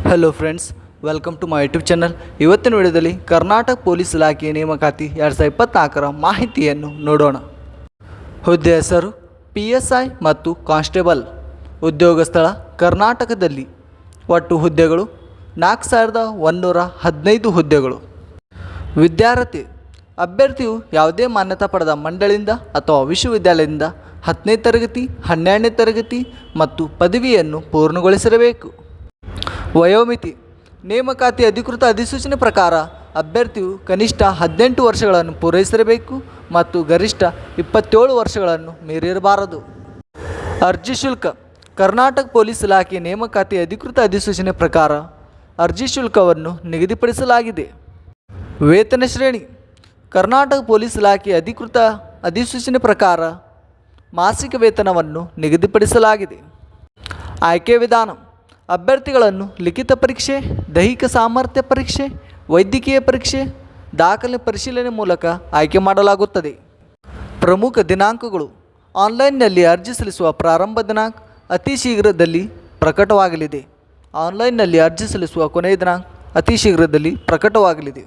Hello friends, welcome to my YouTube channel. ಇವತ್ತಿನ ವಿಡಿಯೋದಲ್ಲಿ Karnataka police ಇಲಾಖೆ ನೇಮಕಾತಿ 2024ರ ಮಾಹಿತಿಯನ್ನು ನೋಡೋಣ. ಹುದ್ದೆ ಹೆಸರು PSI ಮತ್ತು ಕಾನ್ಸ್ಟೇಬಲ್. ಉದ್ಯೋಗ ಸ್ಥಳ ಕರ್ನಾಟಕದಲ್ಲಿ. ಒಟ್ಟು ಹುದ್ದೆಗಳು 4115 ಹುದ್ದೆಗಳು. ವಿದ್ಯಾರ್ಥಿ ಅಭ್ಯರ್ಥಿಯು ಯಾವುದೇ ಮಾನ್ಯತಾ ಪಡೆದ ಮಂಡಳಿಯಿಂದ ಅಥವಾ ವಿಶ್ವವಿದ್ಯಾಲಯದಿಂದ 10ನೇ ತರಗತಿ, 12ನೇ ತರಗತಿ ಮತ್ತು ಪದವಿಯನ್ನು ಪೂರ್ಣಗೊಳಿಸಿರಬೇಕು. ವಯೋಮಿತಿ ನೇಮಕಾತಿ ಅಧಿಕೃತ ಅಧಿಸೂಚನೆ ಪ್ರಕಾರ ಅಭ್ಯರ್ಥಿಯು ಕನಿಷ್ಠ 18 ವರ್ಷಗಳನ್ನು ಪೂರೈಸಿರಬೇಕು ಮತ್ತು ಗರಿಷ್ಠ 27 ವರ್ಷಗಳನ್ನು ಮೀರಿರಬಾರದು. ಅರ್ಜಿ ಶುಲ್ಕ ಕರ್ನಾಟಕ ಪೊಲೀಸ್ ಇಲಾಖೆ ನೇಮಕಾತಿ ಅಧಿಕೃತ ಅಧಿಸೂಚನೆ ಪ್ರಕಾರ ಅರ್ಜಿ ಶುಲ್ಕವನ್ನು ನಿಗದಿಪಡಿಸಲಾಗಿದೆ. ವೇತನ ಶ್ರೇಣಿ ಕರ್ನಾಟಕ ಪೊಲೀಸ್ ಇಲಾಖೆ ಅಧಿಕೃತ ಅಧಿಸೂಚನೆ ಪ್ರಕಾರ ಮಾಸಿಕ ವೇತನವನ್ನು ನಿಗದಿಪಡಿಸಲಾಗಿದೆ. ಆಯ್ಕೆ ವಿಧಾನ ಅಭ್ಯರ್ಥಿಗಳನ್ನು ಲಿಖಿತ ಪರೀಕ್ಷೆ, ದೈಹಿಕ ಸಾಮರ್ಥ್ಯ ಪರೀಕ್ಷೆ, ವೈದ್ಯಕೀಯ ಪರೀಕ್ಷೆ, ದಾಖಲೆ ಪರಿಶೀಲನೆ ಮೂಲಕ ಆಯ್ಕೆ ಮಾಡಲಾಗುತ್ತದೆ. ಪ್ರಮುಖ ದಿನಾಂಕಗಳು ಆನ್ಲೈನ್ನಲ್ಲಿ ಅರ್ಜಿ ಸಲ್ಲಿಸುವ ಪ್ರಾರಂಭ ದಿನಾಂಕ ಅತಿ ಶೀಘ್ರದಲ್ಲಿ ಪ್ರಕಟವಾಗಲಿದೆ. ಆನ್ಲೈನ್ನಲ್ಲಿ ಅರ್ಜಿ ಸಲ್ಲಿಸುವ ಕೊನೆಯ ದಿನಾಂಕ ಅತಿ ಶೀಘ್ರದಲ್ಲಿ ಪ್ರಕಟವಾಗಲಿದೆ.